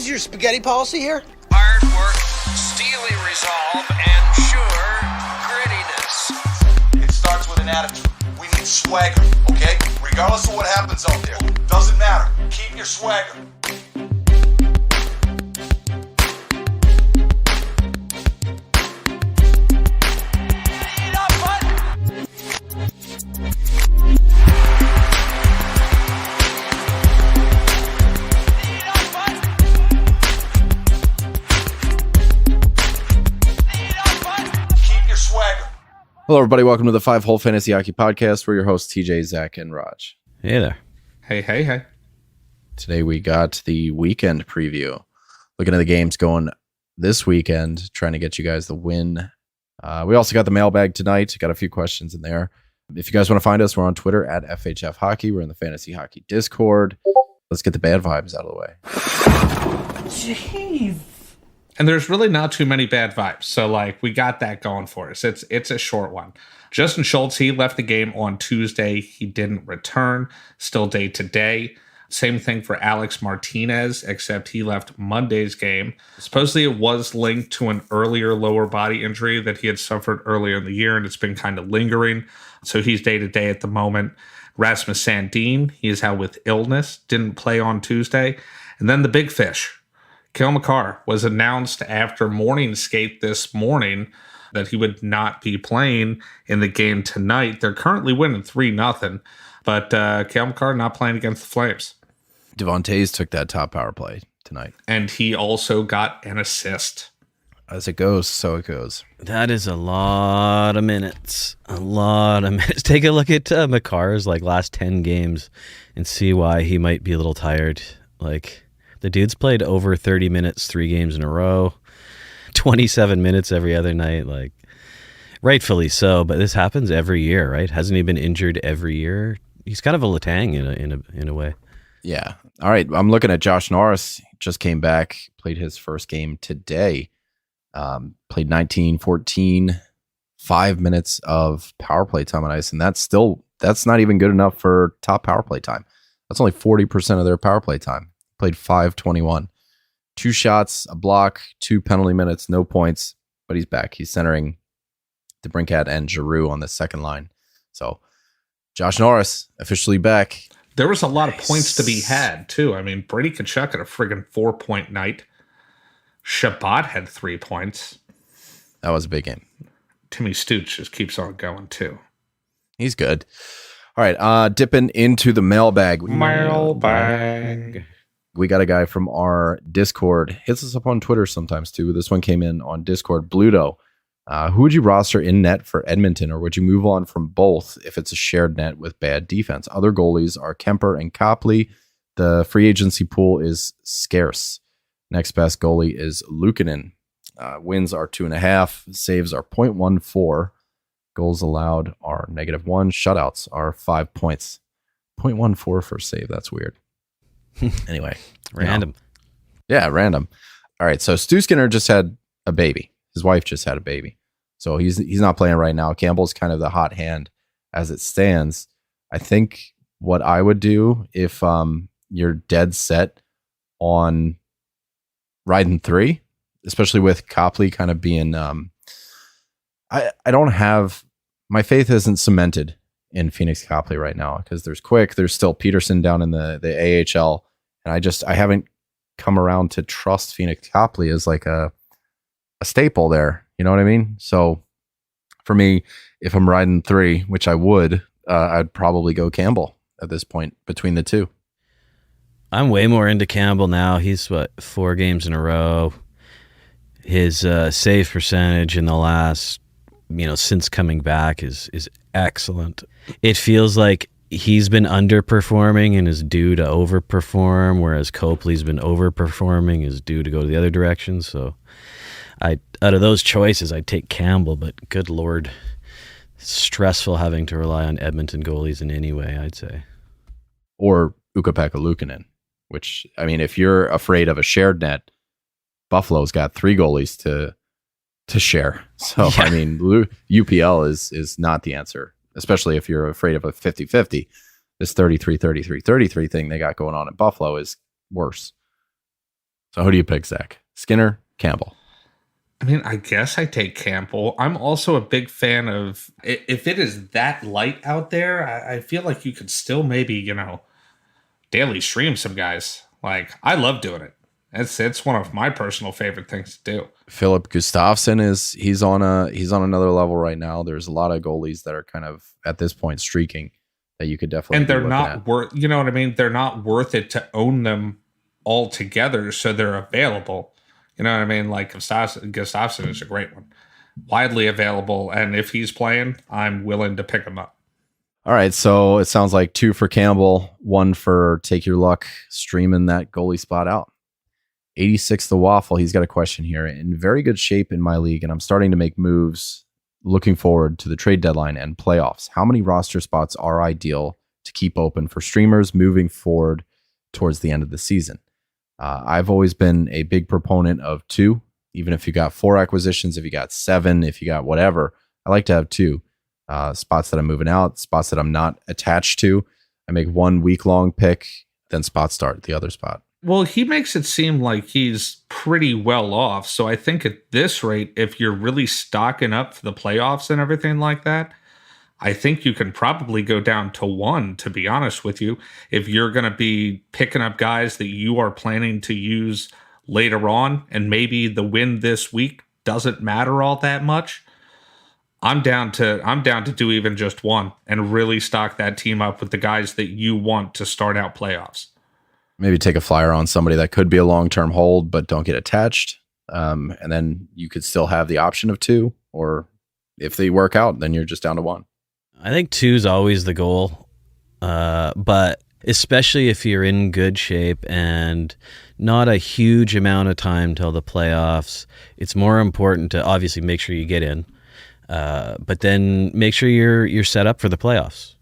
is your spaghetti policy here? Hard work, steely resolve, and sure grittiness. It starts with an attitude. We need swagger, okay? Regardless of what happens out there. Doesn't matter. Keep your swagger. Hello, everybody. Welcome to the 5-Hole Fantasy Hockey Podcast. We're your hosts, TJ, Zach, and Raj. Hey there. Hey. Today we got the weekend preview. Looking at the games going this weekend, trying to get you guys the win. We also got the mailbag tonight. Got a few questions in there. If you guys want to find us, we're on Twitter at FHFH Hockey. We're in the Fantasy Hockey Discord. Let's get the bad vibes out of the way. Jeez. And there's really not too many bad vibes. So, we got that going for us. It's a short one. Justin Schultz, he left the game on Tuesday. He didn't return. Still day to day. Same thing for Alex Martinez, except he left Monday's game. Supposedly, it was linked to an earlier lower body injury that he had suffered earlier in the year, and it's been kind of lingering. So, he's day to day at the moment. Rasmus Sandin, he is out with illness. Didn't play on Tuesday. And then the big fish. Cale Makar was announced after morning skate this morning that he would not be playing in the game tonight. They're currently winning 3-0, but Cale Makar not playing against the Flames. Devontae's took that top power play tonight. And he also got an assist. As it goes, so it goes. That is a lot of minutes. Take a look at Makar's last 10 games and see why he might be a little tired. The dude's played over 30 minutes, 3 games in a row, 27 minutes every other night. Rightfully so, but this happens every year, right? Hasn't he been injured every year? He's kind of a Letang in a way. Yeah. All right. I'm looking at Josh Norris. Just came back, played his first game today. Played 19-14, 5 minutes of power play time on ice, and that's not even good enough for top power play time. That's only 40% of their power play time. Played 5:21, 2 shots, a block, 2 penalty minutes, no points, but he's back. He's centering DeBrincat and Giroux on the second line. So Josh Norris officially back. There was a lot of points to be had too. I mean, Brady Tkachuk had a friggin' 4-point night. Shabbat had 3 points. That was a big game. Timmy Stooch just keeps on going too. He's good. All right, dipping into the mailbag. We got a guy from our Discord. Hits us up on Twitter sometimes too. This one came in on Discord. Bluto. Who would you roster in net for Edmonton, or would you move on from both if it's a shared net with bad defense? Other goalies are Kemper and Copley. The free agency pool is scarce. Next best goalie is Luukkonen. Wins are 2.5. Saves are 0.14. Goals allowed are -1. Shutouts are 5 points. 0.14 for save. That's weird. Anyway. Random. Yeah, random. All right, so Stu Skinner just had a baby. His wife just had a baby. So he's not playing right now. Campbell's kind of the hot hand as it stands. I think what I would do if you're dead set on riding 3, especially with Copley kind of being I don't have my faith isn't cemented in Phoenix Copley right now because there's Quick, there's still Peterson down in the AHL, and I haven't come around to trust Phoenix Copley as a staple there. You know what I mean? So for me, if I'm riding 3, which I would, I'd probably go Campbell at this point between the two. I'm way more into Campbell now. He's 4 games in a row. His save percentage in the last, since coming back is excellent. It feels like he's been underperforming and is due to overperform, whereas Copley's been overperforming, is due to go the other direction. So out of those choices, I'd take Campbell, but good Lord, stressful having to rely on Edmonton goalies in any way, I'd say. Or Ukko-Pekka Luukkonen, which, if you're afraid of a shared net, Buffalo's got 3 goalies to share. So, yeah. UPL is not the answer, especially if you're afraid of a 50-50. This 33-33-33 thing they got going on in Buffalo is worse. So who do you pick, Zach? Skinner, Campbell? I mean, I guess I take Campbell. I'm also a big fan of, if it is that light out there, I feel like you could still maybe, daily stream some guys. Like, I love doing it. It's one of my personal favorite things to do. Philip Gustafsson he's on another level right now. There's a lot of goalies that are kind of at this point streaking that you could definitely, and they're not worth, you know what I mean? They're not worth it to own them all together, so they're available. You know what I mean? Like Gustafsson is a great one, widely available, and if he's playing, I'm willing to pick him up. All right, so it sounds like 2 for Campbell, 1 for take your luck, streaming that goalie spot out. 86 the Waffle, he's got a question here. In very good shape in my league, and I'm starting to make moves looking forward to the trade deadline and playoffs. How many roster spots are ideal to keep open for streamers moving forward towards the end of the season? I've always been a big proponent of 2, even if you got 4 acquisitions, if you got 7, if you got whatever. I like to have 2 spots that I'm moving out, spots that I'm not attached to. I make 1 week-long pick, then spot start the other spot. Well, he makes it seem like he's pretty well off. So I think at this rate, if you're really stocking up for the playoffs and everything like that, I think you can probably go down to 1, to be honest with you, if you're going to be picking up guys that you are planning to use later on, and maybe the win this week doesn't matter all that much. I'm down to do even just 1 and really stock that team up with the guys that you want to start out playoffs. Maybe take a flyer on somebody that could be a long-term hold, but don't get attached. And then you could still have the option of 2, or if they work out, then you're just down to 1. I think 2 is always the goal, but especially if you're in good shape and not a huge amount of time till the playoffs, it's more important to obviously make sure you get in, but then make sure you're set up for the playoffs.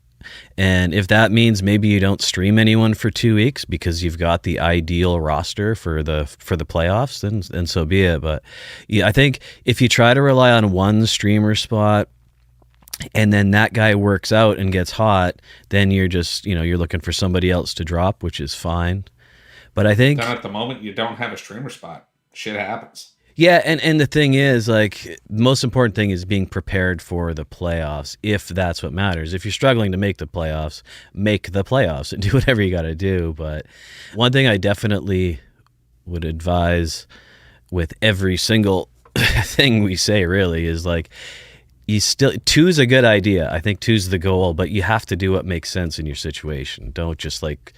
And if that means maybe you don't stream anyone for 2 weeks because you've got the ideal roster for the playoffs, then so be it. But yeah, I think if you try to rely on 1 streamer spot, and then that guy works out and gets hot, then you're just, you're looking for somebody else to drop, which is fine. But I think then at the moment you don't have a streamer spot. Shit happens. Yeah, and the thing is, like, the most important thing is being prepared for the playoffs, if that's what matters. If you're struggling to make the playoffs and do whatever you got to do. But one thing I definitely would advise with every single thing we say really is, like, 2 is a good idea. I think 2 is the goal, but you have to do what makes sense in your situation. Don't just, like,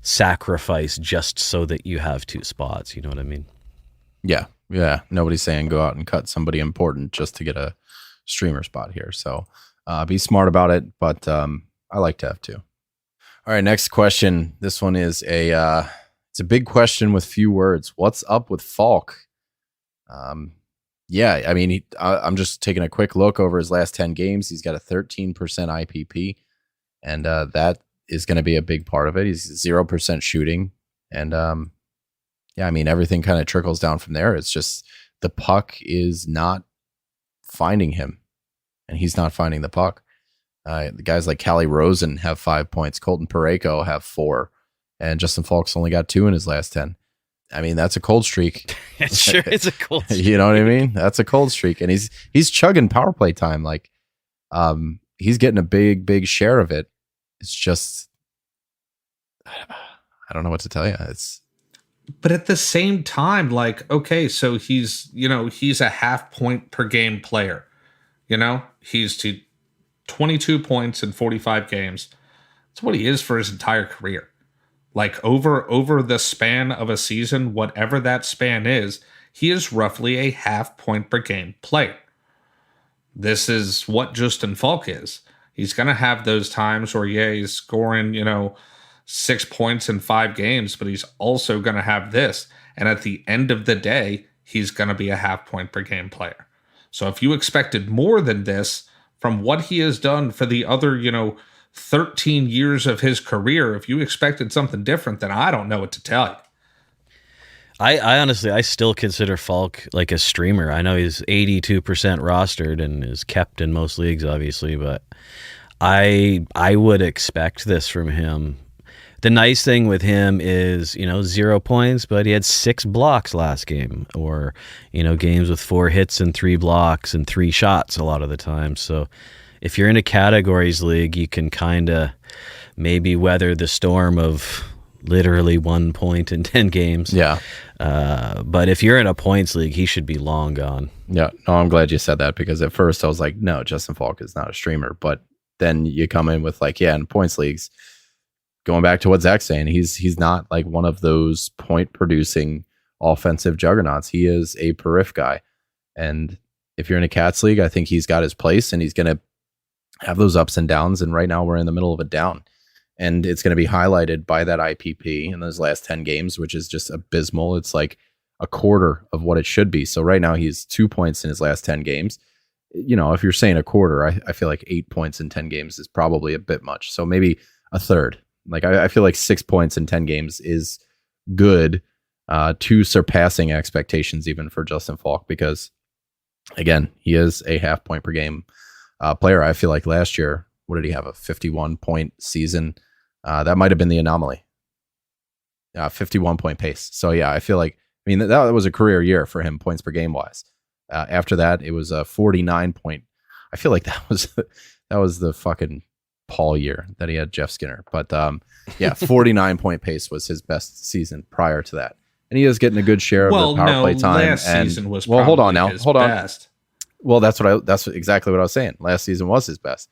sacrifice just so that you have 2 spots. You know what I mean? Yeah. Nobody's saying go out and cut somebody important just to get a streamer spot here. So be smart about it, but I like to have 2. All right, next question. This one is it's a big question with few words. What's up with Falk? Yeah, I mean, I'm just taking a quick look over his last 10 games. He's got a 13% IPP, and that is going to be a big part of it. He's 0% shooting, and yeah, I mean, everything kind of trickles down from there. It's just the puck is not finding him, and he's not finding the puck. The guys like Callie Rosen have 5 points. Colton Parayko have 4, and Justin Falk's only got 2 in his last 10. I mean, that's a cold streak. Sure, it's a cold streak. You know what I mean? That's a cold streak, and he's chugging power play time. Like, he's getting a big share of it. It's just, I don't know what to tell you. But at the same time, like, okay, so he's a half point per game player. He's to 22 points in 45 games. That's what he is for his entire career. Like, over the span of a season, whatever that span is, he is roughly a half point per game player. This is what Justin Falk is. He's going to have those times where, yeah, he's scoring, 6 points in 5 games, but he's also going to have this. And at the end of the day, he's going to be a half point per game player. So if you expected more than this from what he has done for the other, 13 years of his career, if you expected something different, then I don't know what to tell you. I honestly, I still consider Falk like a streamer. I know he's 82% rostered and is kept in most leagues, obviously, but I would expect this from him. The nice thing with him is, 0 points, but he had 6 blocks last game, or, games with 4 hits and 3 blocks and 3 shots a lot of the time. So if you're in a categories league, you can kind of maybe weather the storm of literally 1 point in 10 games. Yeah. But if you're in a points league, he should be long gone. Yeah. No, I'm glad you said that, because at first I was like, no, Justin Falk is not a streamer. But then you come in with like, yeah, in points leagues, going back to what Zach's saying, he's not like one of those point producing offensive juggernauts. He is a periph guy. And if you're in a Cats league, I think he's got his place, and he's going to have those ups and downs. And right now we're in the middle of a down. And it's going to be highlighted by that IPP in those last 10 games, which is just abysmal. It's like a quarter of what it should be. So right now he's 2 points in his last 10 games. If you're saying a quarter, I feel like 8 points in 10 games is probably a bit much. So maybe a third. Like I feel like 6 points in 10 games is good, to surpassing expectations even for Justin Falk, because again, he is a half point per game player. I feel like last year, what did he have? A 51 point season. That might have been the anomaly. 51 point pace. So yeah, I feel like, that was a career year for him, points per game wise. After that, it was a 49 point. I feel like that was the fucking Paul year that he had Jeff Skinner. But 49 point pace was his best season prior to that. And he is getting a good share of the power play time. Last season was hold on now. Hold on. Best. Well, that's exactly what I was saying. Last season was his best.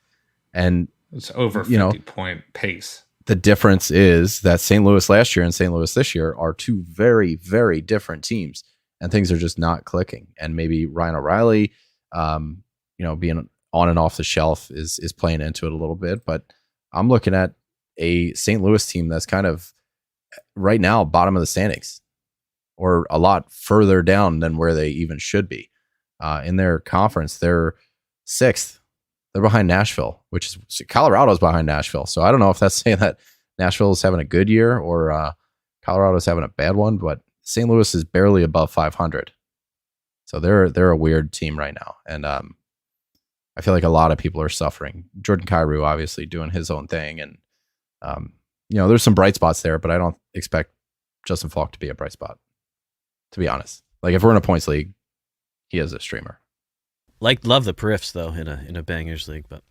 And it's over 50 point pace. The difference is that St. Louis last year and St. Louis this year are two very, very different teams, and things are just not clicking. And maybe Ryan O'Reilly, being on and off the shelf is playing into it a little bit. But I'm looking at a St. Louis team that's kind of right now bottom of the standings, or a lot further down than where they even should be. In their conference, they're 6th. They're behind Nashville, which is Colorado's behind Nashville. So I don't know if that's saying that Nashville is having a good year or Colorado's having a bad one, but St. Louis is barely above 500. So they're a weird team right now. And I feel like a lot of people are suffering. Jordan Kyrou obviously doing his own thing. And, there's some bright spots there, but I don't expect Justin Falk to be a bright spot, to be honest. Like if we're in a points league, he is a streamer. Love the periffs though in a bangers league, but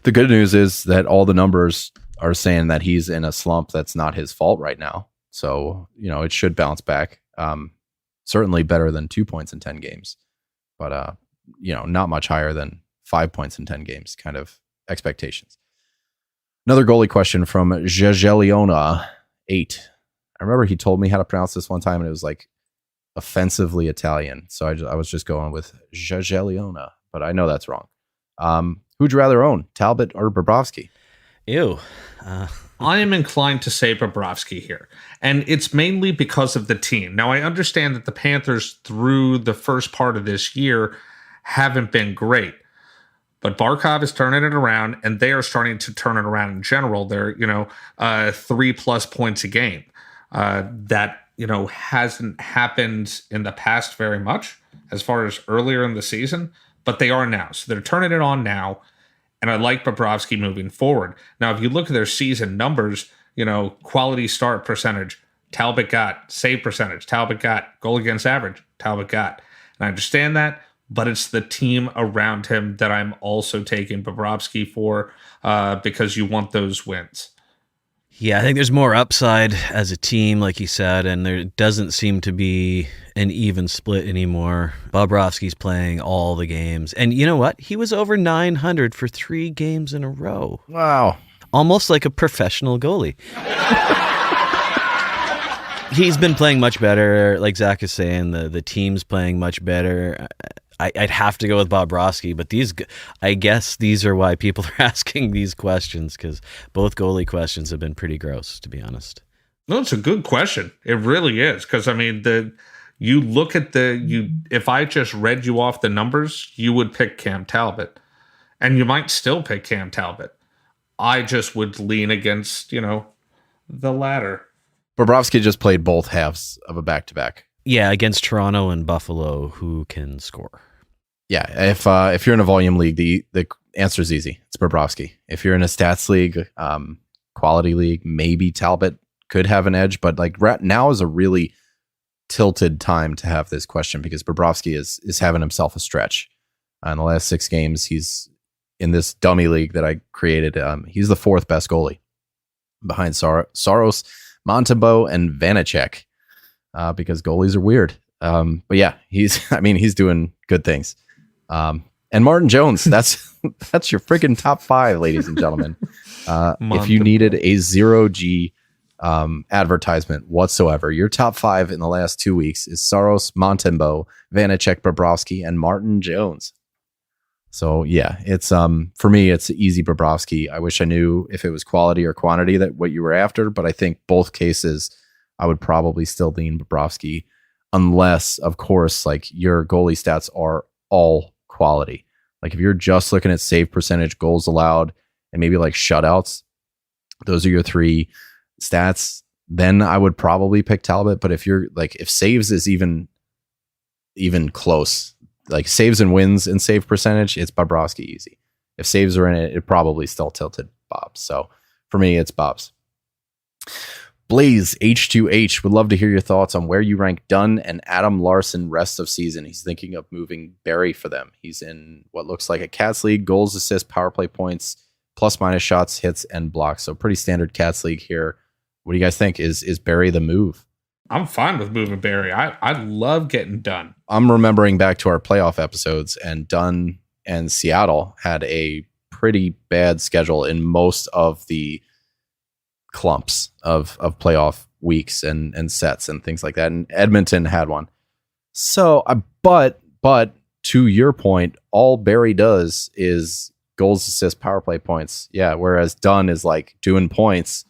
the good news is that all the numbers are saying that he's in a slump that's not his fault right now. So, it should bounce back. Certainly better than 2 points in 10 games, but not much higher than 5 points in 10 games kind of expectations. Another goalie question from Jejeliona 8. I remember he told me how to pronounce this one time, and it was like offensively Italian. So I was just going with Jejeliona, but I know that's wrong. Who'd you rather own, Talbot or Bobrovsky? Ew. I am inclined to say Bobrovsky here, and it's mainly because of the team. Now, I understand that the Panthers through the first part of this year haven't been great, but Barkov is turning it around, and they are starting to turn it around in general. They're, 3+ points a game. That hasn't happened in the past very much as far as earlier in the season, but they are now. So they're turning it on now, and I like Bobrovsky moving forward. Now, if you look at their season numbers, quality start percentage, Talbot got. Save percentage, Talbot got. Goal against average, Talbot got. And I understand that, but it's the team around him that I'm also taking Bobrovsky for, because you want those wins. Yeah, I think there's more upside as a team, like you said, and there doesn't seem to be an even split anymore. Bobrovsky's playing all the games. And you know what? He was over 900 for 3 games in a row. Wow. Almost like a professional goalie. He's been playing much better. Like Zach is saying, the team's playing much better. I'd have to go with Bobrovsky, but I guess these are why people are asking these questions, because both goalie questions have been pretty gross, to be honest. No, it's a good question. It really is, because you look at if I just read you off the numbers, you would pick Cam Talbot, and you might still pick Cam Talbot. I just would lean against the latter. Bobrovsky just played both halves of a back-to-back. Yeah, against Toronto and Buffalo, who can score? Yeah, if you're in a volume league, the answer is easy. It's Bobrovsky. If you're in a stats league, quality league, maybe Talbot could have an edge, but like now is a really tilted time to have this question because Bobrovsky is having himself a stretch. In the last 6 games, he's in this dummy league that I created. He's the 4th best goalie behind Saros, Montembeault, and Vanacek because goalies are weird. But yeah, he's doing good things. And Martin Jones, that's your freaking top 5, ladies and gentlemen. If you needed a 0G advertisement whatsoever, your top 5 in the last 2 weeks is Saros, Montembeault, Vanacek, Bobrovsky, and Martin Jones. So yeah, it's for me, it's easy Bobrovsky. I wish I knew if it was quality or quantity that what you were after, but I think both cases, I would probably still lean Bobrovsky, unless, of course, like your goalie stats are all quality. Like if you're just looking at save percentage, goals allowed, and maybe like shutouts, those are your 3 stats, then I would probably pick Talbot. But if you're like, if saves is even close, like saves and wins and save percentage, it's Bobrovsky easy. If saves are in it, it probably still tilted Bob's. So for me, it's Bob's. Blaze H2H would love to hear your thoughts on where you rank Dunn and Adam Larson rest of season. He's thinking of moving Barry for them. He's in what looks like a Cats league, goals, assists, power play points, plus minus shots, hits, and blocks. So pretty standard Cats league here. What do you guys think? Is Barry the move? I'm fine with moving Barry. I love getting Dunn. I'm remembering back to our playoff episodes, and Dunn and Seattle had a pretty bad schedule in most of the clumps of playoff weeks and sets and things like that. And Edmonton had one. So, but to your point, all Barry does is goals, assists, power play points. Yeah. Whereas Dunn is like doing points.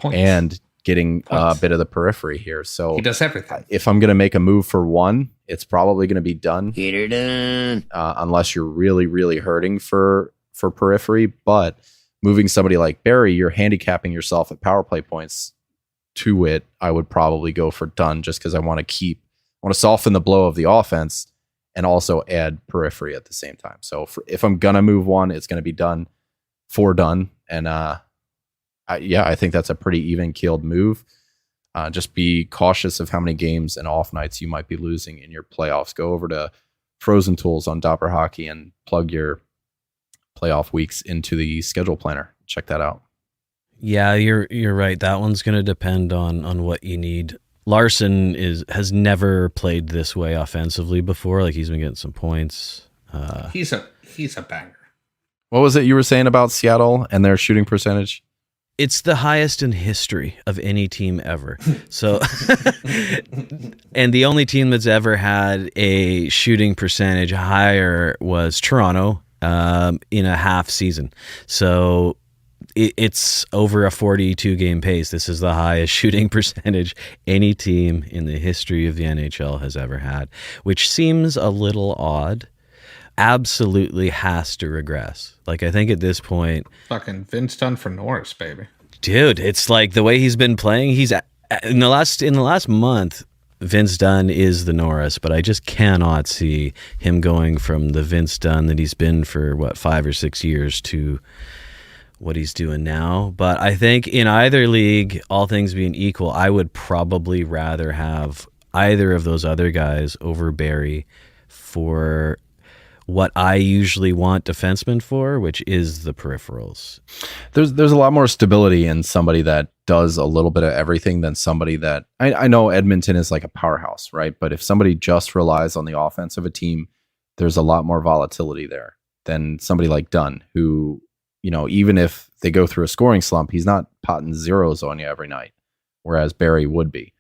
And getting a bit of the periphery here. So he does everything. If I'm going to make a move for one, it's probably going to be Dunn. Get her done. Unless you're really, really hurting for periphery. But moving somebody like Barry, you're handicapping yourself at power play points. To it, I would probably go for Dunn just because I want to soften the blow of the offense and also add periphery at the same time. So if I'm going to move one, it's going to be Dunn for Dunn. And I think that's a pretty even-keeled move. Just be cautious of how many games and off nights you might be losing in your playoffs. Go over to Frozen Tools on Dopper Hockey and plug your playoff weeks into the schedule planner. Check that out. Yeah, you're right. That one's going to depend on what you need. Larson has never played this way offensively before. Like he's been getting some points. He's a banger. What was it you were saying about Seattle and their shooting percentage? It's the highest in history of any team ever. So, and the only team that's ever had a shooting percentage higher was Toronto in a half season. So it's over a 42 game pace. This is the highest shooting percentage any team in the history of the NHL has ever had, which seems a little odd. Absolutely has to regress. Like I think at this point, fucking Vince Dunn for Norris, baby. Dude, it's like the way he's been playing. He's in the last month. Vince Dunn is the Norris, but I just cannot see him going from the Vince Dunn that he's been for 5 or 6 years to what he's doing now. But I think in either league, all things being equal, I would probably rather have either of those other guys over Barry for what I usually want defensemen for, which is the peripherals. There's a lot more stability in somebody that does a little bit of everything than somebody that I know Edmonton is like a powerhouse, right? But if somebody just relies on the offense of a team, there's a lot more volatility there than somebody like Dunn, who, even if they go through a scoring slump, he's not potting zeros on you every night, whereas Barry would be.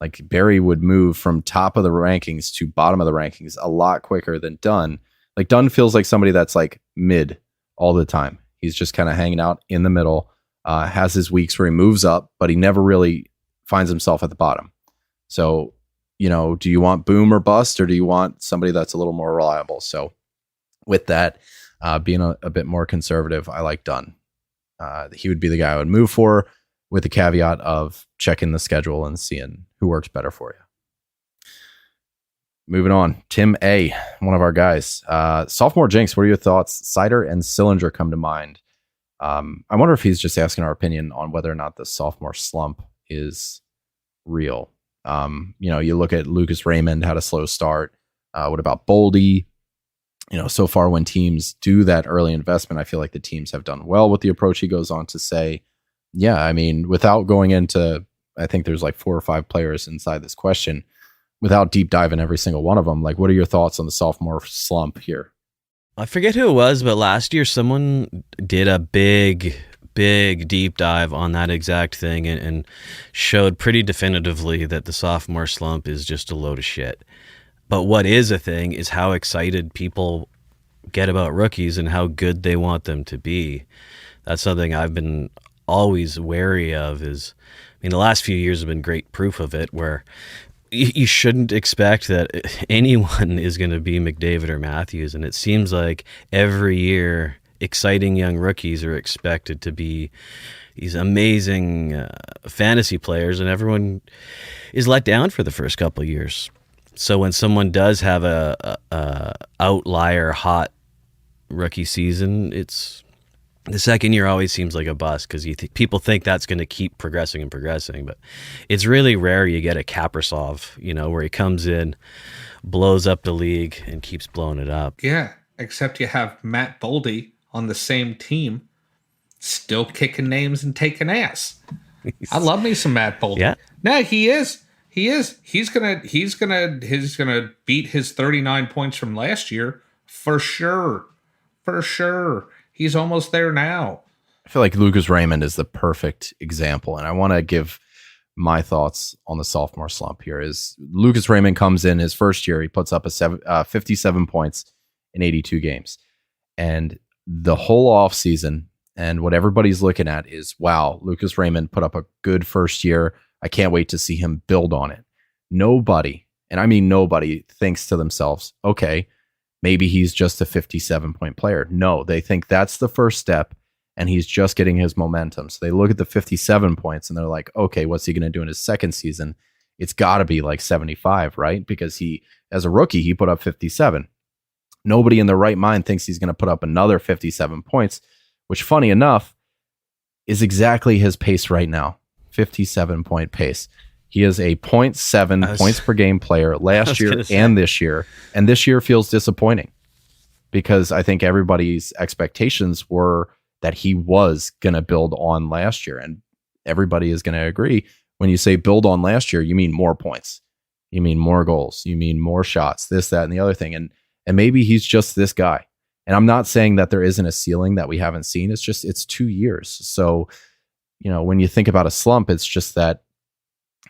Like Barry would move from top of the rankings to bottom of the rankings a lot quicker than Dunn. Like Dunn feels like somebody that's like mid all the time. He's just kind of hanging out in the middle, has his weeks where he moves up, but he never really finds himself at the bottom. So, do you want boom or bust, or do you want somebody that's a little more reliable? So with that, being a bit more conservative, I like Dunn. He would be the guy I would move for, with the caveat of checking the schedule and seeing who works better for you. Moving on, Tim A., one of our guys. Sophomore Jinx, what are your thoughts? Cider and Sillinger come to mind. I wonder if he's just asking our opinion on whether or not the sophomore slump is real. You look at Lucas Raymond had a slow start. What about Boldy? So far when teams do that early investment, I feel like the teams have done well with the approach. He goes on to say, yeah, I mean, without going into, I think there's like 4 or 5 players inside this question, without deep diving every single one of them, like, what are your thoughts on the sophomore slump here? I forget who it was, but last year someone did a big deep dive on that exact thing and showed pretty definitively that the sophomore slump is just a load of shit. But what is a thing is how excited people get about rookies and how good they want them to be. That's something I've been always wary of. The last few years have been great proof of it, where you shouldn't expect that anyone is going to be McDavid or Matthews. And it seems like every year, exciting young rookies are expected to be these amazing fantasy players, and everyone is let down for the first couple of years. So when someone does have a outlier hot rookie season, it's the second year always seems like a bust because people think that's going to keep progressing and progressing. But it's really rare you get a Kaprizov, where he comes in, blows up the league, and keeps blowing it up. Yeah, except you have Matt Boldy on the same team, still kicking names and taking ass. I love me some Matt Boldy. Yeah. No, he is. He's gonna beat his 39 points from last year for sure. For sure. He's almost there now. I feel like Lucas Raymond is the perfect example, and I want to give my thoughts on the sophomore slump here. Is Lucas Raymond comes in his first year, he puts up 57 points in 82 games, and the whole offseason, and what everybody's looking at is, wow, Lucas Raymond put up a good first year. I can't wait to see him build on it. Nobody, and I mean nobody, thinks to themselves, okay, maybe he's just a 57-point player. No, they think that's the first step, and he's just getting his momentum. So they look at the 57 points, and they're like, okay, what's he going to do in his second season? It's got to be like 75, right? Because he, as a rookie, he put up 57. Nobody in their right mind thinks he's going to put up another 57 points, which, funny enough, is exactly his pace right now. 57-point pace. He is a 0.7 points per game player last year and this year. And this year feels disappointing because I think everybody's expectations were that he was going to build on last year. And everybody is going to agree. When you say build on last year, you mean more points. You mean more goals. You mean more shots, this, that, and the other thing. And maybe he's just this guy. And I'm not saying that there isn't a ceiling that we haven't seen. It's just, it's 2 years. So, when you think about a slump, it's just that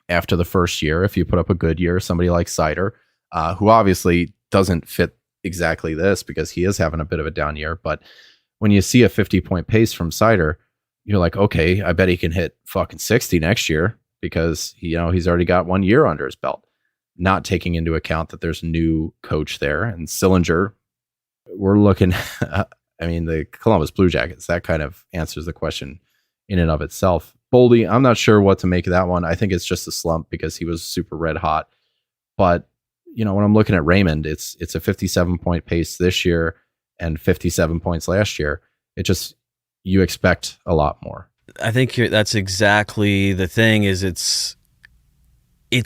after the first year, if you put up a good year, somebody like Sider, who obviously doesn't fit exactly this because he is having a bit of a down year. But when you see a 50-point pace from Sider, you're like, okay, I bet he can hit fucking 60 next year because, he's already got 1 year under his belt, not taking into account that there's a new coach there. And Sillinger, we're looking, the Columbus Blue Jackets, that kind of answers the question in and of itself. Boldy, I'm not sure what to make of that one. I think it's just a slump because he was super red hot. But, when I'm looking at Raymond, it's a 57-point pace this year and 57 points last year. You expect a lot more. I think that's exactly the thing. It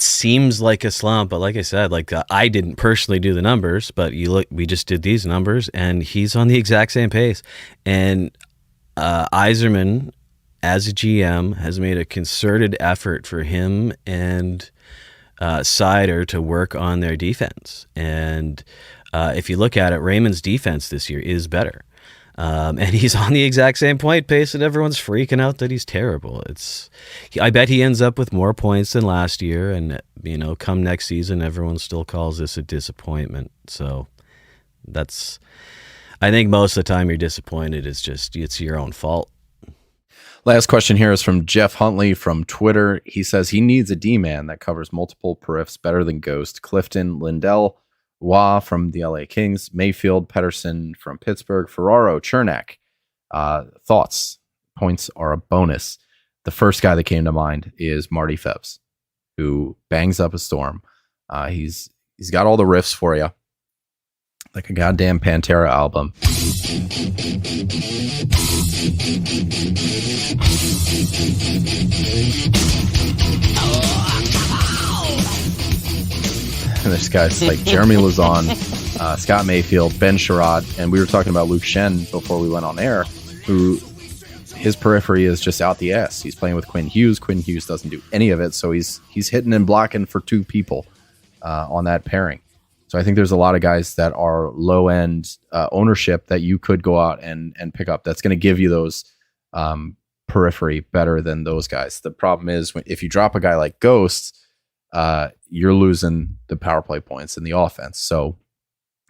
seems like a slump, but like I said, I didn't personally do the numbers, but we just did these numbers, and he's on the exact same pace. And Yzerman, as a GM, has made a concerted effort for him and Sider to work on their defense. And if you look at it, Raymond's defense this year is better. And he's on the exact same point pace, and everyone's freaking out that he's terrible. I bet he ends up with more points than last year, and come next season, everyone still calls this a disappointment. So I think most of the time you're disappointed. It's your own fault. Last question here is from Jeff Huntley from Twitter. He says he needs a D-man that covers multiple periffs better than Ghost. Clifton, Lindell, Wah from the LA Kings, Mayfield, Pedersen from Pittsburgh, Ferraro, Chernak. Thoughts? Points are a bonus. The first guy that came to mind is Marty Febs, who bangs up a storm. He's got all the riffs for you. Like a goddamn Pantera album. And there's guys like Jeremy Lazon, Scott Mayfield, Ben Sherrod, and we were talking about Luke Shen before we went on air, who his periphery is just out the ass. He's playing with Quinn Hughes. Quinn Hughes doesn't do any of it, so he's hitting and blocking for two people on that pairing. So I think there's a lot of guys that are low end ownership that you could go out and pick up. That's going to give you those periphery better than those guys. The problem is if you drop a guy like Ghost, you're losing the power play points in the offense. So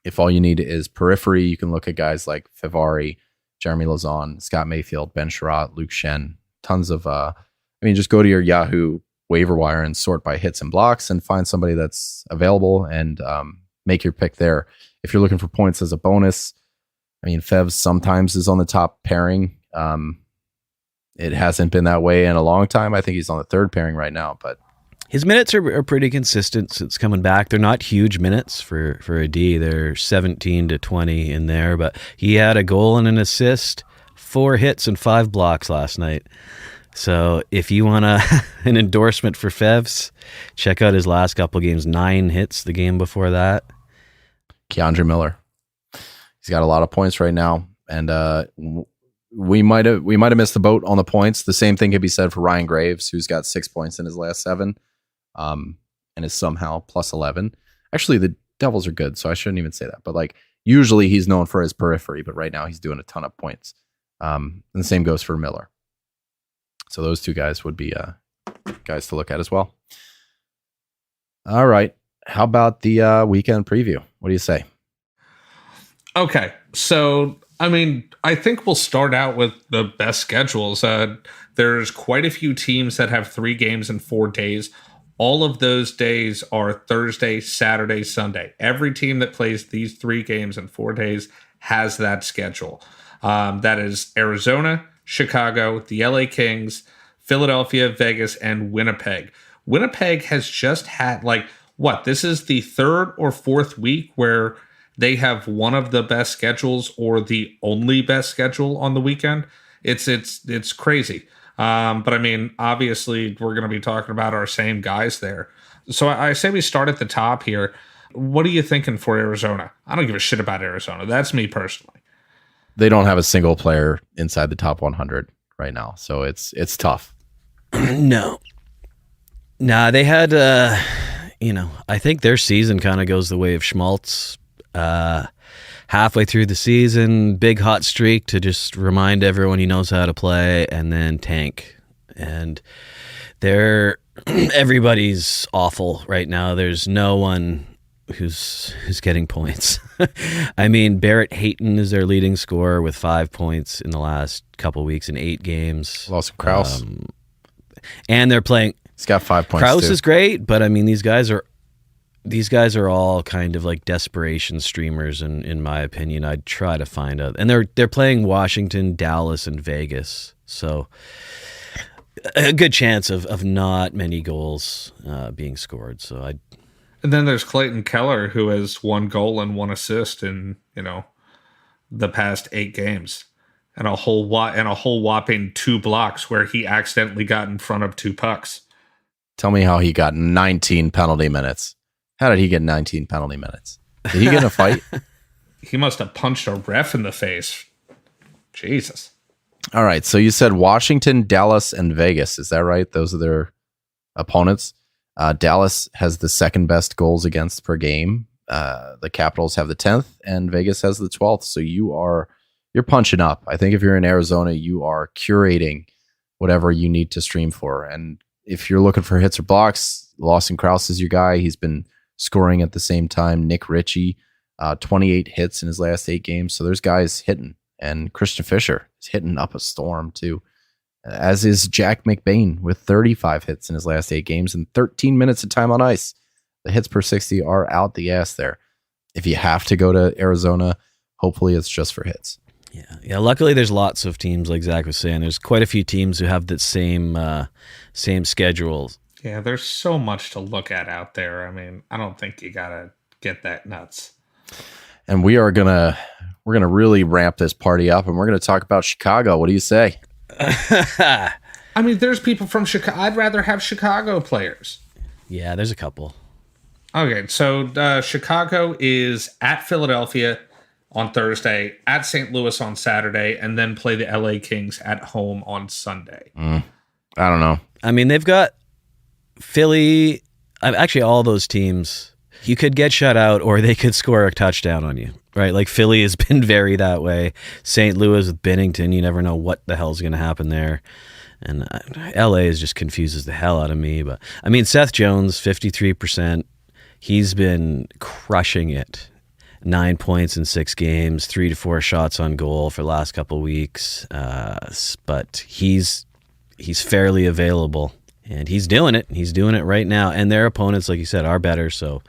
if all you need is periphery, you can look at guys like Favari, Jeremy Lazon, Scott Mayfield, Ben Sherrod, Luke Shen, tons of, just go to your Yahoo waiver wire and sort by hits and blocks and find somebody that's available and make your pick there. If you're looking for points as a bonus, Fev sometimes is on the top pairing. It hasn't been that way in a long time. I think he's on the third pairing right now, but his minutes are pretty consistent since coming back. They're not huge minutes for a D. They're 17 to 20 in there, but he had a goal and an assist, 4 hits and 5 blocks last night. So if you want an endorsement for Fevs, check out his last couple games. 9 hits the game before that. Keandre Miller. He's got a lot of points right now, and we might have missed the boat on the points. The same thing could be said for Ryan Graves, who's got 6 points in his last 7, and is somehow plus 11. Actually, the Devils are good, so I shouldn't even say that. But usually he's known for his periphery, but right now he's doing a ton of points. And the same goes for Miller. So those two guys would be guys to look at as well. All right. How about the weekend preview? What do you say? Okay. So, I think we'll start out with the best schedules. There's quite a few teams that have 3 games in 4 days. All of those days are Thursday, Saturday, Sunday. Every team that plays these 3 games in 4 days has that schedule. That is Arizona, Chicago, the LA Kings, Philadelphia, Vegas, and Winnipeg. Winnipeg has just had this is the 3rd or 4th week where they have one of the best schedules or the only best schedule on the weekend. It's crazy. But obviously we're going to be talking about our same guys there. So I say we start at the top here. What are you thinking for Arizona? I don't give a shit about Arizona. That's me personally. They don't have a single player inside the top 100 right now, so it's tough. No, they had, I think their season kind of goes the way of Schmaltz. Halfway through the season, big hot streak to just remind everyone he knows how to play, and then tank. And everybody's awful right now. There's no one who's getting points. Barrett Hayton is their leading scorer with 5 points in the last couple weeks in 8 games. Lawson Krause. And they're playing. He's got 5 points. Krause too. is great, but these guys are all kind of like desperation streamers, in my opinion. I'd try to find out. And they're playing Washington, Dallas, and Vegas. So a good chance of not many goals being scored. And then there's Clayton Keller, who has 1 goal and 1 assist in, the past 8 games. And a whole whopping 2 blocks where he accidentally got in front of 2 pucks. Tell me how he got 19 penalty minutes. How did he get 19 penalty minutes? Did he get in a fight? He must have punched a ref in the face. Jesus. All right. So you said Washington, Dallas, and Vegas. Is that right? Those are their opponents. Dallas has the 2nd best goals against per game. The Capitals have the 10th, and Vegas has the 12th. So you're punching up. I think if you're in Arizona, you are curating whatever you need to stream for. And if you're looking for hits or blocks, Lawson Krause is your guy. He's been scoring at the same time. Nick Ritchie, 28 hits in his last 8 games. So there's guys hitting. And Christian Fischer is hitting up a storm too, as is Jack McBain with 35 hits in his last 8 games and 13 minutes of time on ice. The hits per 60 are out the ass there. If you have to go to Arizona, hopefully it's just for hits. Yeah. Luckily, there's lots of teams, like Zach was saying. There's quite a few teams who have the same schedule. Yeah, there's so much to look at out there. I don't think you gotta get that nuts. And we're gonna really ramp this party up, and we're gonna talk about Chicago. What do you say? I mean, there's people from Chicago. I'd rather have Chicago players. Yeah, there's a couple. Okay, so Chicago is at Philadelphia on Thursday, at St. Louis on Saturday, and then play the LA Kings at home on Sunday. I don't know. I mean, they've got Philly. Actually, all those teams, you could get shut out or they could score a touchdown on you, right? Like Philly has been very that way. St. Louis with Binnington, you never know what the hell's going to happen there. And LA is just confuses the hell out of me. But I mean, Seth Jones, 53%. He's been crushing it. 9 points in 6 games, 3 to 4 shots on goal for the last couple of weeks. But he's fairly available, and he's doing it. He's doing it right now. And their opponents, like you said, are better. So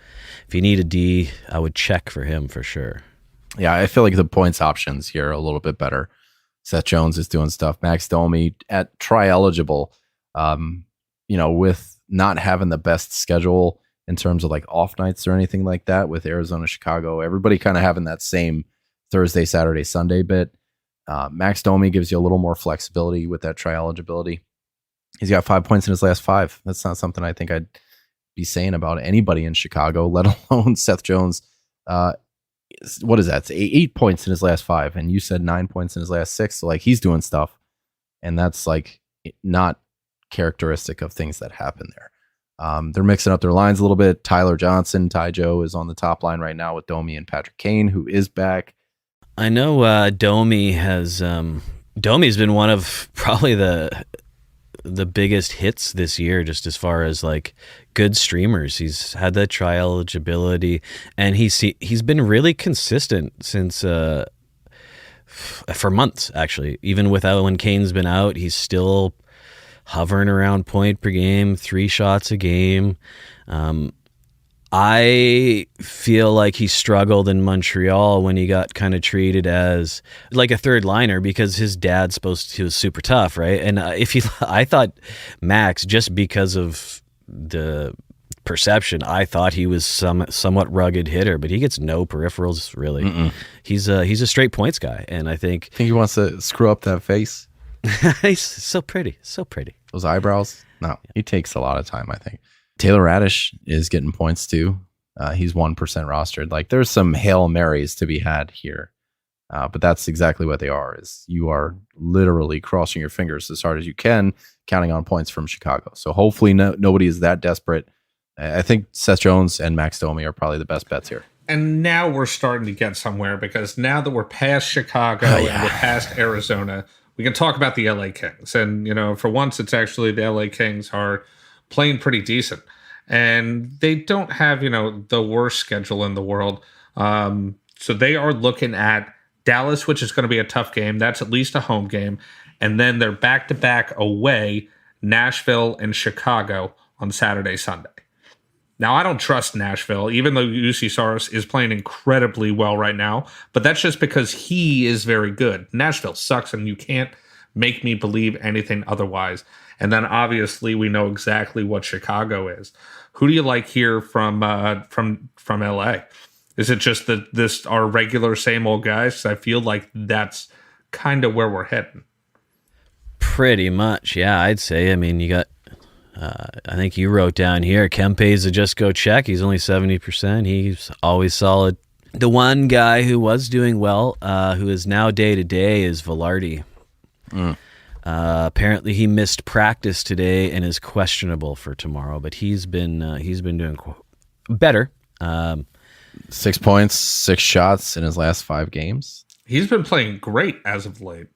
if you need a D, I would check for him for sure. Yeah, I feel like the points options here are a little bit better. Seth Jones is doing stuff. Max Domi at tri-eligible, with not having the best schedule in terms of like off nights or anything like that with Arizona, Chicago, everybody kind of having that same Thursday, Saturday, Sunday bit. Max Domi gives you a little more flexibility with that tri-eligibility. He's got 5 points in his last 5. That's not something I think I'd be saying about anybody in Chicago, let alone Seth Jones. What is that? It's 8 points in his last 5. And you said 9 points in his last 6. So like he's doing stuff. And that's like not characteristic of things that happen there. They're mixing up their lines a little bit. Tyler Johnson, Ty Joe is on the top line right now with Domi and Patrick Kane, who is back. I know Domi's been one of probably the biggest hits this year, just as far as like good streamers. He's had that trial eligibility, and he's been really consistent since for months actually. Even without when Kane's been out, he's still hovering around point per game, 3 shots a game. I feel like he struggled in Montreal when he got kind of treated as like a third liner because his dad's he was super tough, right? And I thought Max, just because of the perception, I thought he was somewhat rugged hitter, but he gets no peripherals really. Mm-mm. He's a straight points guy, and I think he wants to screw up that face. He's so pretty. Those eyebrows. No, he takes a lot of time, I think. Taylor Radish is getting points too. He's 1% rostered. Like there's some Hail Marys to be had here. But that's exactly what they are, is you are literally crossing your fingers as hard as you can, counting on points from Chicago. So hopefully nobody is that desperate. I think Seth Jones and Max Domi are probably the best bets here. And now we're starting to get somewhere, because now that we're past Chicago and we're past Arizona, we can talk about the LA Kings. And, for once, it's actually the LA Kings are playing pretty decent. And they don't have, the worst schedule in the world. So they are looking at Dallas, which is going to be a tough game. That's at least a home game. And then they're back-to-back away, Nashville and Chicago on Saturday, Sunday. Now, I don't trust Nashville, even though UC Saros is playing incredibly well right now, but that's just because he is very good. Nashville sucks, and you can't make me believe anything otherwise. And then, obviously, we know exactly what Chicago is. Who do you like here from LA? Is it just our regular same old guys? 'Cause I feel like that's kind of where we're heading. Pretty much, yeah, I'd say. I mean, you got... I think you wrote down here, Kempe's a just go check. He's only 70%. He's always solid. The one guy who was doing well, who is now day-to-day, is Velarde. Apparently he missed practice today and is questionable for tomorrow, but he's been doing better. 6 points, 6 shots in his last 5 games. He's been playing great as of late.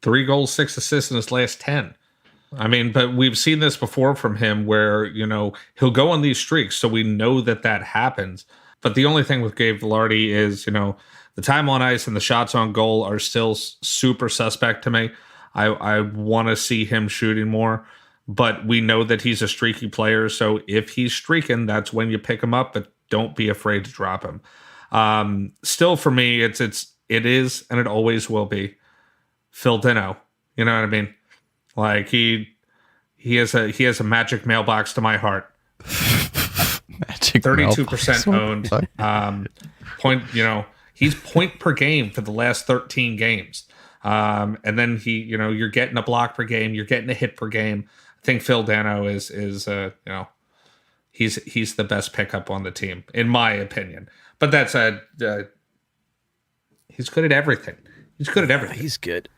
3 goals, 6 assists in his last 10. I mean, but we've seen this before from him where, he'll go on these streaks, so we know that happens. But the only thing with Gabe Velarde is, the time on ice and the shots on goal are still super suspect to me. I want to see him shooting more, but we know that he's a streaky player. So if he's streaking, that's when you pick him up, but don't be afraid to drop him. Still, for me, it is, and it always will be Phil Dino. You know what I mean? Like he has a magic mailbox to my heart. Magic 32% owned. Point, He's point per game for the last 13 games. And then you're getting a block per game, you're getting a hit per game. I think Phil Dano is he's the best pickup on the team, in my opinion. But that's he's good at everything. He's good at everything. He's good.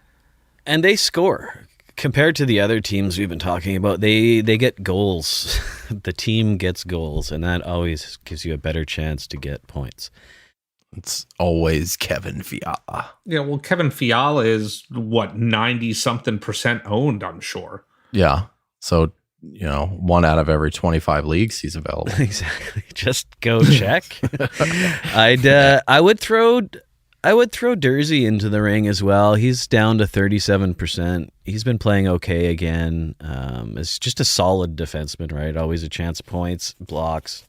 And they score. Compared to the other teams we've been talking about, they get goals. The team gets goals, and that always gives you a better chance to get points. It's always Kevin Fiala. Yeah, well, Kevin Fiala is, 90-something% owned, I'm sure. Yeah. So, 1 out of every 25 leagues he's available. Exactly. Just go check. I would throw Dursey into the ring as well. He's down to 37%. He's been playing okay again. It's just a solid defenseman, right? Always a chance, points, blocks.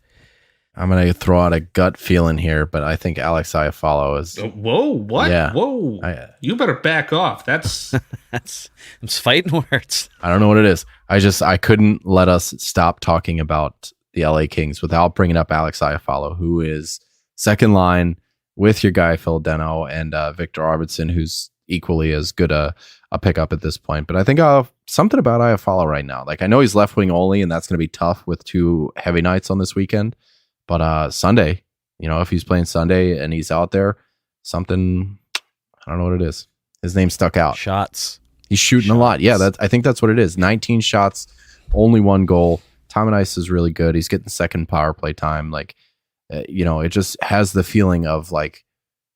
I'm going to throw out a gut feeling here, but I think Alex Iafallo is... Whoa, what? Yeah. Whoa. You better back off. That's... I'm fighting words. I don't know what it is. I couldn't let us stop talking about the LA Kings without bringing up Alex Iafallo, who is second line with your guy Phil Deno and Victor Arvidsson, who's equally as good a pickup at this point. But I think something about Iafallo right now. Like, I know he's left wing only, and that's going to be tough with 2 heavy nights on this weekend. But Sunday, if he's playing Sunday and he's out there, something, I don't know what it is. His name stuck out. Shots. He's shooting a lot. Yeah, I think that's what it is. 19 shots, only 1 goal. Time and ice is really good. He's getting second power play time. Like, it just has the feeling of like,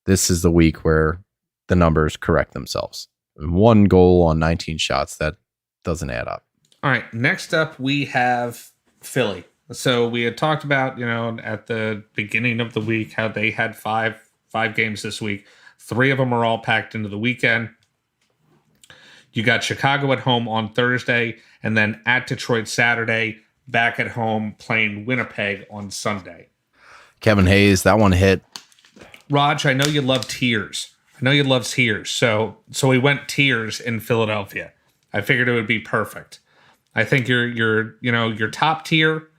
this is the week where the numbers correct themselves. 1 goal on 19 shots, that doesn't add up. All right. Next up, we have Philly. So we had talked about, at the beginning of the week, how they had five games this week. 3 of them are all packed into the weekend. You got Chicago at home on Thursday, and then at Detroit Saturday, back at home playing Winnipeg on Sunday. Kevin Hayes, that one hit. Raj, I know you love tiers. So we went tiers in Philadelphia. I figured it would be perfect. I think your top tier,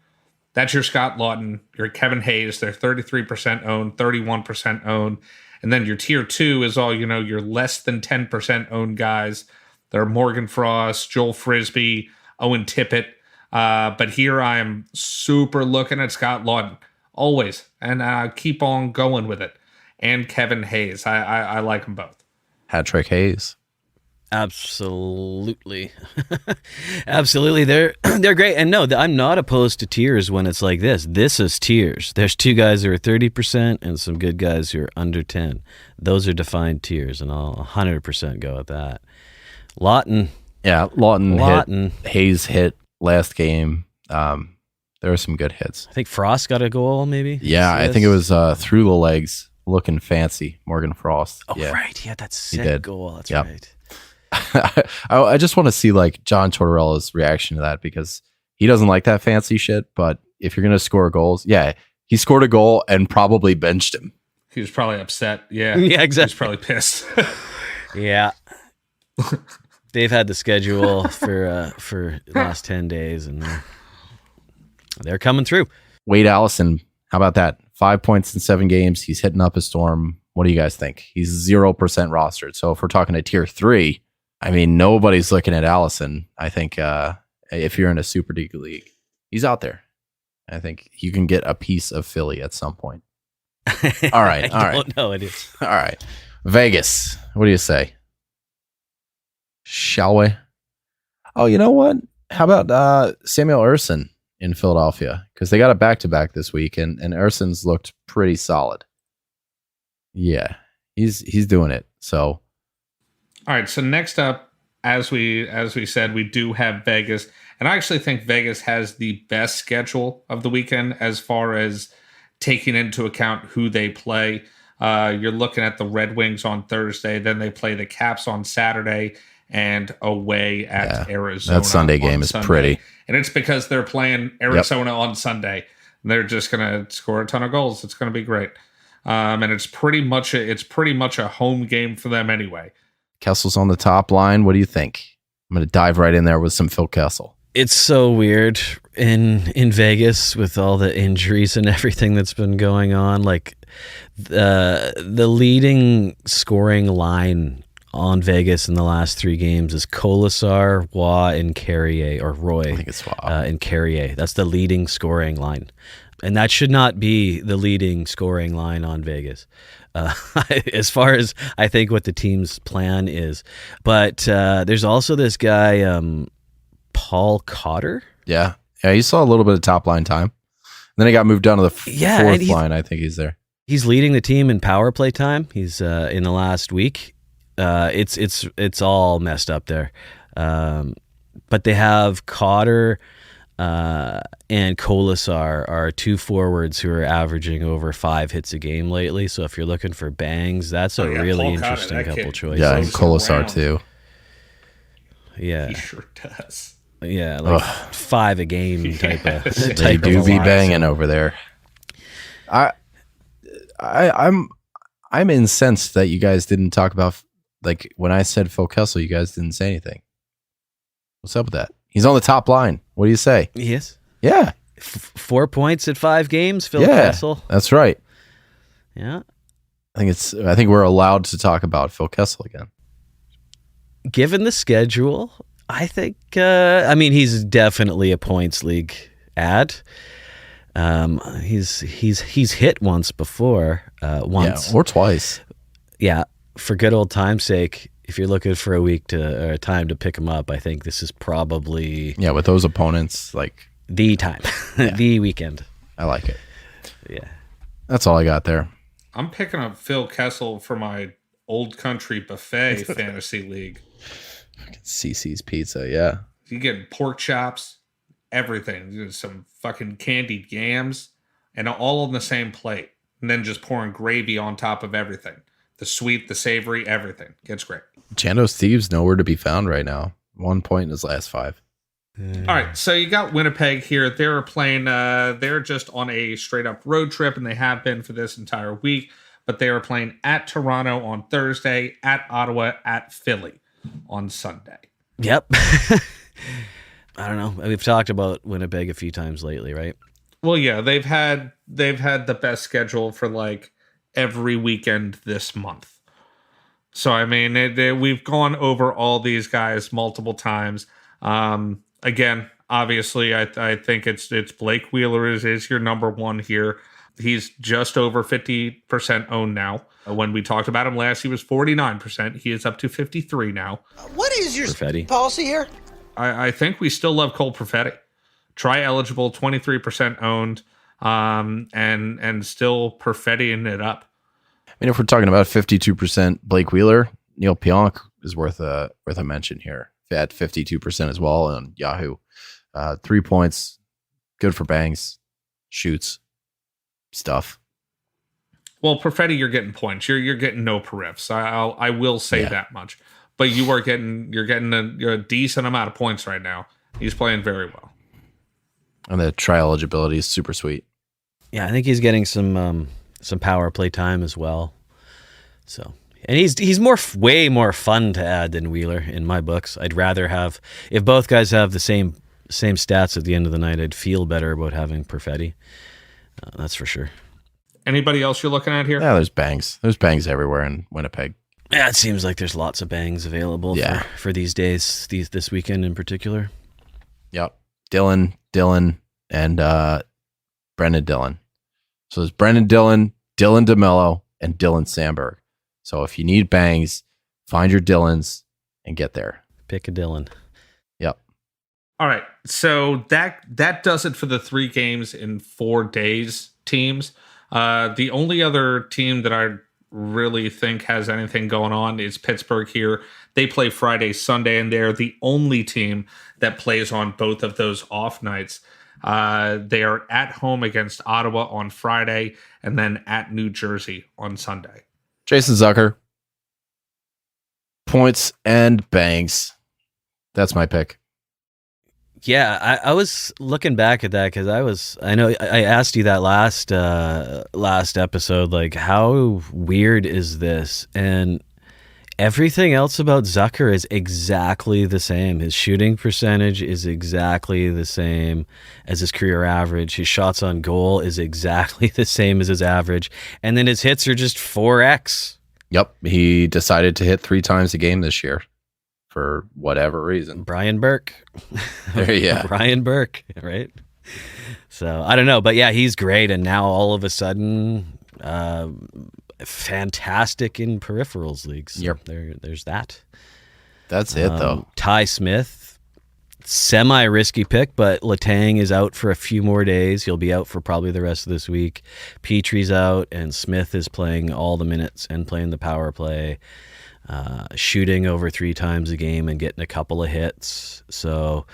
that's your Scott Lawton, your Kevin Hayes. They're 33% owned, 31% owned. And then your tier 2 is all, your less than 10% owned guys. They're Morgan Frost, Joel Frisbee, Owen Tippett. But here I am super looking at Scott Lawton, always. And keep on going with it. And Kevin Hayes. I like them both. Hat trick Hayes. Absolutely. Absolutely. They're great. And no, I'm not opposed to tiers when it's like this. This is tiers. There's 2 guys who are 30% and some good guys who are under 10. Those are defined tiers, and I'll 100% go with that. Lawton. Yeah, Lawton hit. Hayes hit last game. There were some good hits. I think Frost got a goal, maybe? Yeah, I think it was through the legs, looking fancy, Morgan Frost. Oh, yeah. right. He had that sick goal. That's right. I just want to see like John Tortorella's reaction to that, because he doesn't like that fancy shit. But if you're going to score goals, yeah, he scored a goal and probably benched him. He was probably upset. Yeah. Yeah, exactly. He was probably pissed. Yeah. They've had the schedule for the last 10 days, and they're coming through. Wade Allison, how about that? 5 points in 7 games. He's hitting up a storm. What do you guys think? He's 0% rostered. So if we're talking a tier 3, I mean, nobody's looking at Allison. I think if you're in a super deep league, he's out there. I think you can get a piece of Philly at some point. All right. I don't know. It is. All right. Vegas. What do you say? Shall we? Oh, you know what? How about Samuel Ersson in Philadelphia? Because they got a back-to-back this week, and Ersson's looked pretty solid. Yeah, he's doing it. So, all right. So next up, as we said, we do have Vegas, and I actually think Vegas has the best schedule of the weekend as far as taking into account who they play. You're looking at the Red Wings on Thursday, then they play the Caps on Saturday, and away at Arizona. That Sunday game is pretty, and it's because they're playing Arizona on Sunday. They're just going to score a ton of goals. It's going to be great. And it's pretty much a home game for them anyway. Kessel's on the top line. What do you think? I'm going to dive right in there with some Phil Kessel. It's so weird in Vegas with all the injuries and everything that's been going on. Like the leading scoring line on Vegas in the last 3 games is Colasar, Waugh, and Carrier, or Roy. I think it's Waugh. And Carrier. That's the leading scoring line. And that should not be the leading scoring line on Vegas, as far as I think what the team's plan is. But there's also this guy, Paul Cotter. Yeah, he saw a little bit of top line time. Then he got moved down to the fourth line. I think he's there. He's leading the team in power play time. He's in the last week. It's all messed up there. But they have Cotter and Colasar are 2 forwards who are averaging over 5 hits a game lately. So if you're looking for bangs, that's a really Paul interesting Cotter, couple kid. choices. Yeah, and Colasar too. Yeah, He sure does. yeah, like 5 a game type of. They type do of be line. banging over there. I'm incensed that you guys didn't talk about, like, when I said Phil Kessel, you guys didn't say anything. What's up with that? He's on the top line. What do you say? Yes, Yeah. 4 points at 5 games. Phil Yeah. Kessel. That's right. Yeah. I think we're allowed to talk about Phil Kessel again. Given the schedule, I think. I mean, he's definitely a points league ad. He's hit once before. Once. Yeah, or twice. Yeah, for good old time's sake, if you're looking for a week or a time to pick him up, I think this is probably Yeah, with those opponents, like, the time, the weekend. I like it. Yeah. That's all I got there. I'm picking up Phil Kessel for my Old Country Buffet fantasy league. CC's Pizza, yeah. You get pork chops, everything, some fucking candied yams, and all on the same plate. And then just pouring gravy on top of everything. The sweet, the savory, everything. Gets great. Chando's Thieves nowhere to be found right now. 1 point in his last 5. All right, so you got Winnipeg here. They're playing, they're just on a straight up road trip, and they have been for this entire week. But they are playing at Toronto on Thursday, at Ottawa, at Philly on Sunday. Yep. I don't know. We've talked about Winnipeg a few times lately, right? Well, yeah, they've had the best schedule for like every weekend this month. So I mean, we've gone over all these guys multiple times. Again, obviously, I think it's Blake Wheeler is your number one here. He's just over 50% owned now. When we talked about him last, he was 49%. He is up to 53 now. What is your Perfetti policy here? I think we still love Cole Perfetti. Tri-eligible, 23% owned, and still Perfettiing it up. I mean, if we're talking about 52% Blake Wheeler, Neil Pionk is worth a mention here at 52% as well on Yahoo. 3 points, good for bangs, shoots, stuff. Well, Perfetti, you're getting points. You're getting no periffs. I will say that much. But you're getting a decent amount of points right now. He's playing very well. And the trial eligibility is super sweet. Yeah, I think he's getting some power play time as well. So, and he's way more fun to add than Wheeler in my books. I'd rather have, if both guys have the same stats at the end of the night, I'd feel better about having Perfetti. That's for sure. Anybody else you're looking at here? Yeah, there's bangs. There's bangs everywhere in Winnipeg. Yeah, it seems like there's lots of bangs available for these days, this weekend in particular. Yep. Dylan, and Brendan Dillon. So there's Brendan Dillon, Dylan DeMello, and Dylan Sandberg. So if you need bangs, find your Dylans and get there. Pick a Dylan. Yep. All right. So that does it for the 3 games in 4 days teams. The only other team that I really think has anything going on is Pittsburgh here. They play Friday, Sunday, and they're the only team that plays on both of those off nights. They are at home against Ottawa on Friday and then at New Jersey on Sunday. Jason Zucker. Points and bangs. That's my pick. Yeah, I was looking back at that because I know I asked you that last episode, like, how weird is this? And Everything else about Zucker is exactly the same. His shooting percentage is exactly the same as his career average. His shots on goal is exactly the same as his average. And then his hits are just 4x. Yep. He decided to hit 3 times a game this year for whatever reason. Brian Burke. Yeah. Brian Burke, right? So I don't know. But yeah, he's great. And now all of a sudden, fantastic in peripherals leagues. So yep. There's that. That's it, though. Ty Smith, semi-risky pick, but Letang is out for a few more days. He'll be out for probably the rest of this week. Petrie's out, and Smith is playing all the minutes and playing the power play, shooting over 3 times a game and getting a couple of hits. So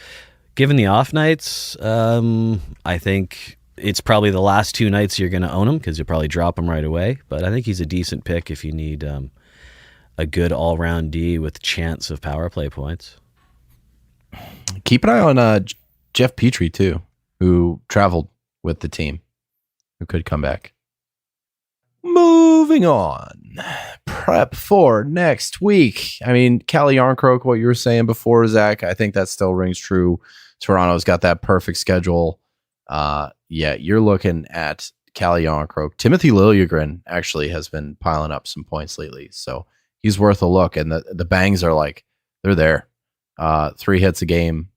given the off nights, I think it's probably the last 2 nights you're going to own him because you'll probably drop him right away. But I think he's a decent pick if you need a good all-round D with chance of power play points. Keep an eye on Jeff Petrie, too, who traveled with the team, who could come back. Moving on. Prep for next week. I mean, Calle Yarncroke, what you were saying before, Zach, I think that still rings true. Toronto's got that perfect schedule. Yeah, you're looking at Calle Yarncroke. Timothy Liljegren actually has been piling up some points lately, so he's worth a look. And the bangs are like, they're there. 3 hits a game,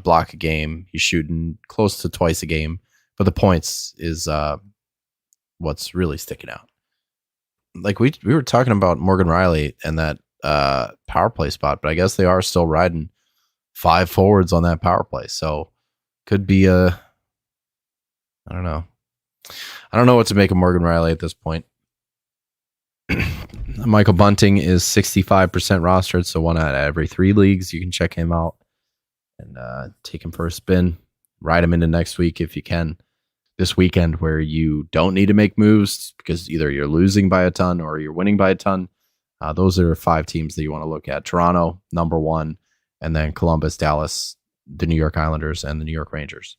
block a game. He's shooting close to twice a game, but the points is what's really sticking out. Like we were talking about Morgan Riley and that power play spot, but I guess they are still riding 5 forwards on that power play, so could be I don't know. I don't know what to make of Morgan Riley at this point. Michael Bunting is 65% rostered, so 1 out of every 3 leagues. You can check him out and take him for a spin. Ride him into next week if you can. This weekend where you don't need to make moves because either you're losing by a ton or you're winning by a ton. Those are 5 teams that you want to look at. Toronto, number 1, and then Columbus, Dallas, the New York Islanders, and the New York Rangers.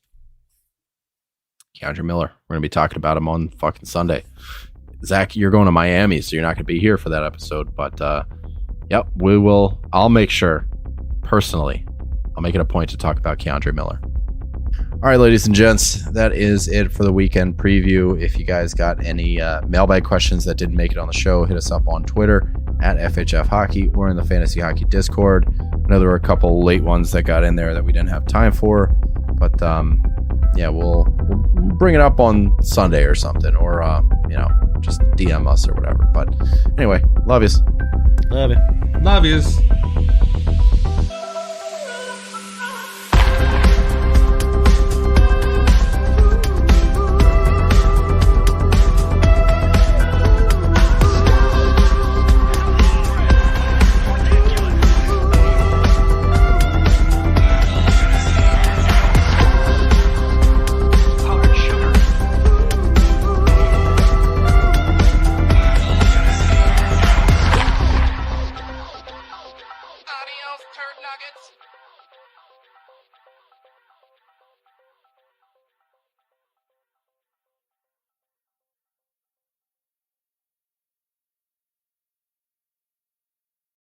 Keandre Miller. We're going to be talking about him on fucking Sunday. Zach, you're going to Miami, so you're not going to be here for that episode. But, yep, we will. I'll make sure, personally, I'll make it a point to talk about Keandre Miller. All right, ladies and gents, that is it for the weekend preview. If you guys got any mailbag questions that didn't make it on the show, hit us up on Twitter at FHF Hockey or in the Fantasy Hockey Discord. I know there were a couple late ones that got in there that we didn't have time for, but yeah, we'll bring it up on Sunday or something, or just DM us or whatever. But anyway, love yous. Love it. Love yous. Adios, turd nuggets.